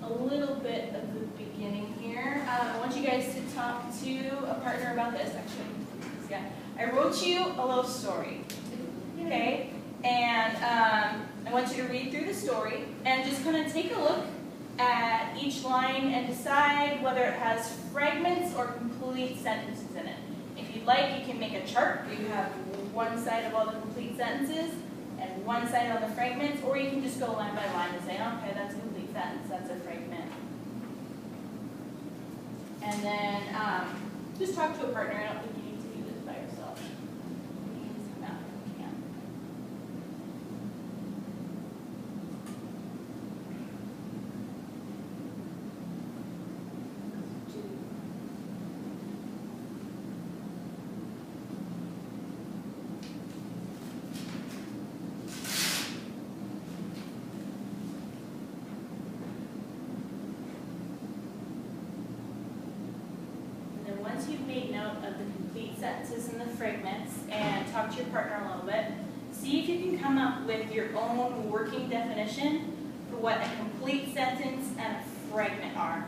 a little bit of the beginning here. I want you guys to talk to a partner about this, actually. Yeah. I wrote you a little story, okay? And I want you to read through the story and just kind of take a look at each line and decide whether it has fragments or complete sentences in it. If you'd like, you can make a chart where you have one side of all the complete sentences and one side on the fragments, or you can just go line by line and say, okay, that's a complete sentence, that's a fragment. And then just talk to a partner. I don't think you need to do this by yourself. No, you can't. Once you've made note of the complete sentences and the fragments and talk to your partner a little bit, see if you can come up with your own working definition for what a complete sentence and a fragment are.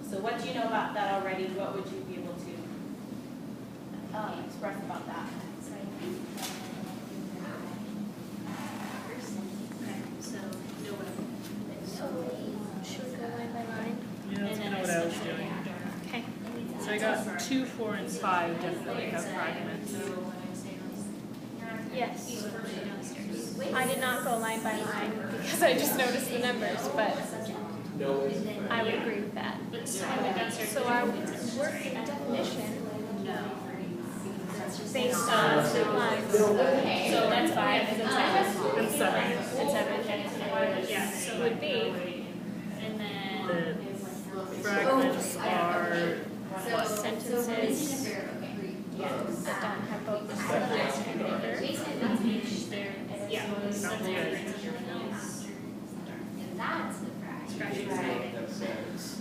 So what do you know about that already? What would you be able to express about that? Should we go line by line? Yeah, that's kind of what I was doing. Okay. So I got 2, 4, and 5 definitely have fragments. Yes. I did not go line by line because I just noticed the numbers, but I would agree with that. So our working definition based on 2 lines. So that's 5 And 7. and 7. Yeah, so Would be, and then the fragments are Sentences that don't have both the subject and the verb. yeah, sounds good.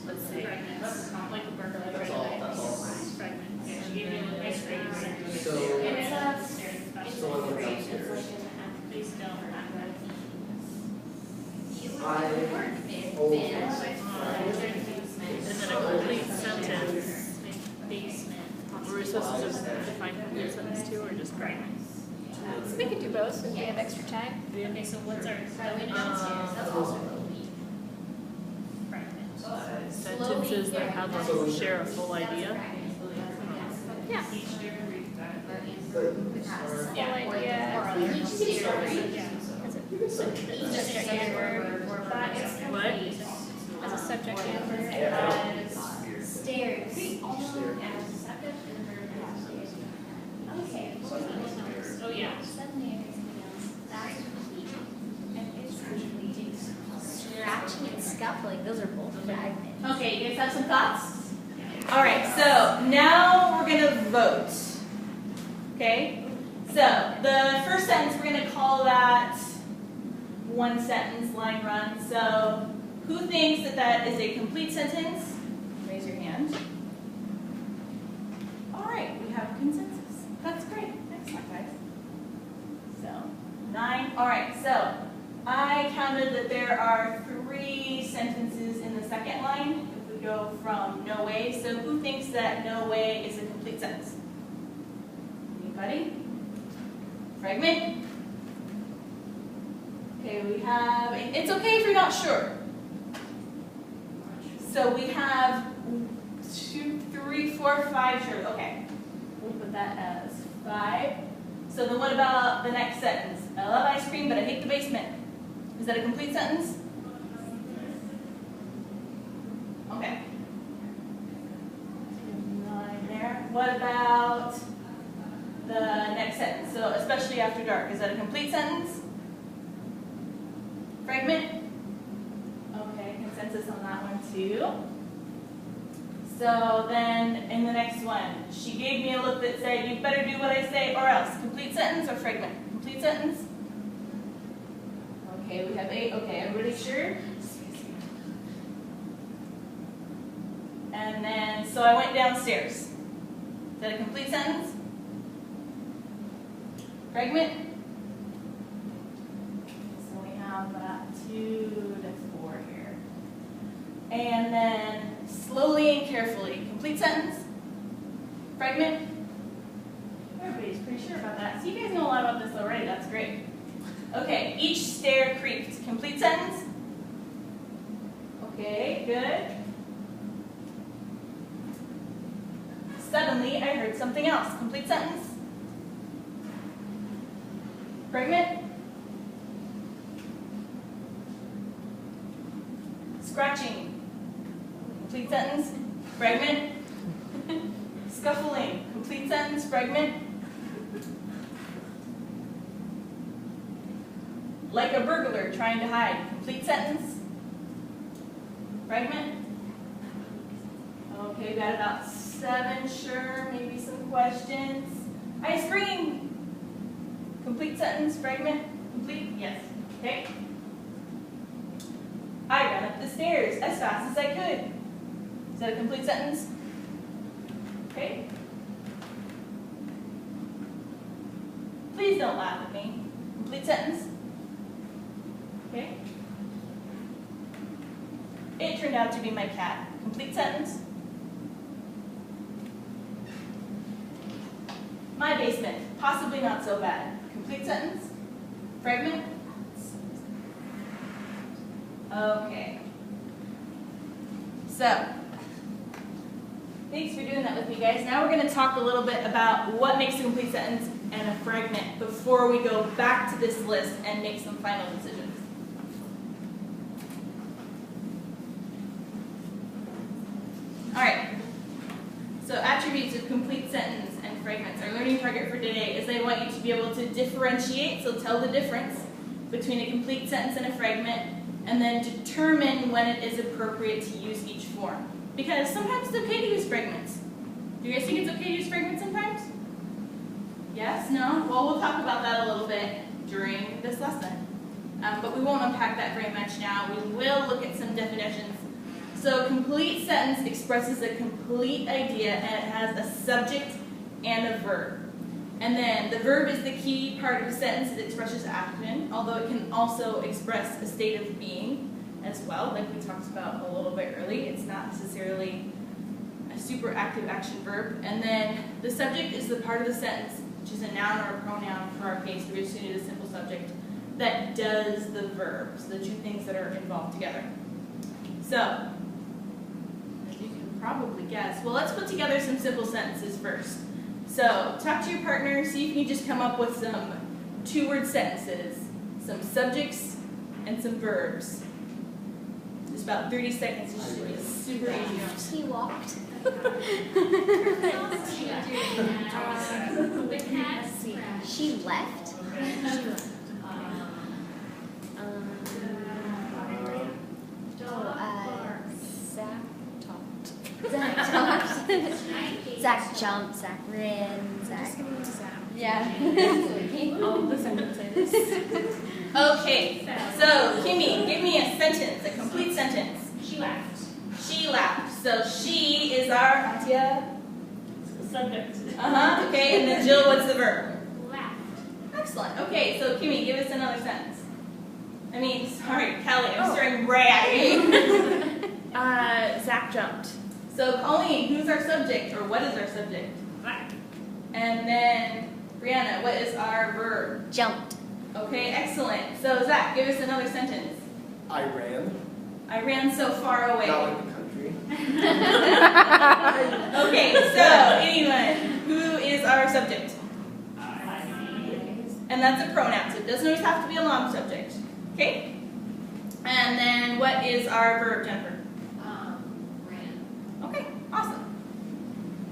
Let's see. Like a burger, like fragment. Yeah, she gave me a nice grade. It's and then a complete sentence. Were we supposed to just define complete sentence too, or just fragments? We could do both if we have extra time. Okay, so what's our Sentences that have a share a full idea. Yeah. Yeah. Idea. Subject and verb. What? As a subject and verb. Stairs. Okay. Oh, yeah. Scratching and scuffling, those are both fragments. Okay, you guys have some thoughts? All right, so now we're going to vote. Okay? So the first sentence, we're going to call that one sentence line run. So who thinks that that is a complete sentence? Raise your hand. All right, we have a consensus. That's great. Excellent, guys. So 9. All right, so I counted that there are 3 sentences in the second line if we go from no way. So who thinks that no way is a complete sentence? Anybody? Fragment? Okay, we have, it's okay if you're not sure. So we have 2, 3, 4, 5 sure. Okay, we'll put that as 5. So then what about the next sentence? I love ice cream, but I hate the basement. Is that a complete sentence? Okay. 9 there. What about the next sentence? So especially after dark. Is that a complete sentence? Fragment? Okay, consensus on that one too. So then in the next one, she gave me a look that said, you better do what I say or else. Complete sentence or fragment? Complete sentence? Okay, we have 8. Okay, everybody sure? And then, so I went downstairs. Is that a complete sentence? Fragment? So we have 2 to 4 here. carefully. Complete sentence? Fragment? Everybody's pretty sure about that. So you guys know a lot about this already. That's great. Okay, each stair creaked. Complete sentence? Okay, good. Suddenly, I heard something else. Complete sentence? Fragment? Scratching. Complete sentence? Fragment? Scuffling. Complete sentence? Fragment? Like a burglar trying to hide. Complete sentence? Fragment? Okay, got about 7, sure, maybe some questions. Ice cream. Complete sentence, fragment, complete, yes, okay. I ran up the stairs as fast as I could. Is that a complete sentence? Okay. Please don't laugh at me. Complete sentence? Okay. It turned out to be my cat. Complete sentence? My basement, possibly not so bad. Complete sentence? Fragment? Okay. So, thanks for doing that with me, guys. Now we're going to talk a little bit about what makes a complete sentence and a fragment before we go back to this list and make some final decisions. All right. So attributes of complete sentence and fragments. Our learning target for today is I want you to be able to differentiate, so tell the difference between a complete sentence and a fragment, and then determine when it is appropriate to use each form. Because sometimes it's okay to use fragments. Do you guys think it's okay to use fragments sometimes? Yes? No? Well, we'll talk about that a little bit during this lesson. But we won't unpack that very much now. We will look at some definitions. So complete sentence expresses a complete idea, and it has a subject and a verb. And then the verb is the key part of a sentence. It expresses action, although it can also express a state of being as well, like we talked about a little bit early. It's not necessarily a super active action verb. And then the subject is the part of the sentence, which is a noun or a pronoun for our case. We just needed a simple subject that does the verb. So the two things that are involved together. So, probably guess. Well, let's put together some simple sentences first. So, talk to your partner, see if you can just come up with some 2-word sentences, some subjects, and some verbs. Just about 30 seconds. It should be super easy. He walked. She left. Zach jumped, Zach ran, Zach. Yeah. All of the sentences. Okay, so Kimmy, give me a sentence, a complete sentence. She laughed. She laughed. So she is our Subject. okay, and then Jill, what's the verb? Laughed. Excellent. Okay, so Kimmy, give us another sentence. Sorry, Kelly, I'm staring right at you. Zach jumped. So Colleen, who's our subject, or what is our subject? Laughed. And then Brianna, what is our verb? Jumped. Okay, excellent. So Zach, give us another sentence. I ran. I ran so far away. Not like the country. Okay, so anyone, who is our subject? And that's a pronoun, so it doesn't always have to be a long subject. Okay? And then what is our verb, Jennifer? Ran. Okay, awesome.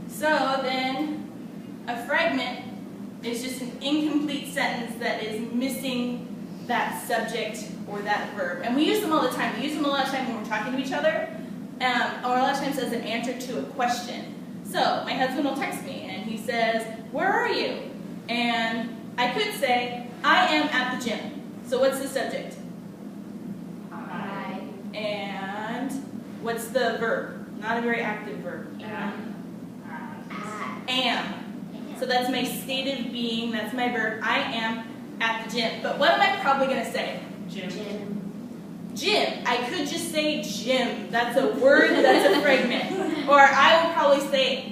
So then a fragment is just an incomplete sentence that is missing that subject or that verb. And we use them all the time. We use them a lot of time when we're talking to each other, or a lot of times as an answer to a question. So my husband will text me and he says, "Where are you?" And I could say, "I am at the gym." So what's the subject? I And what's the verb? Not a very active verb. Am. So that's my state of being, that's my verb. I am at the gym. But what am I probably going to say? Jim. Gym. I could just say gym. That's a word, that's a fragment. Or I would probably say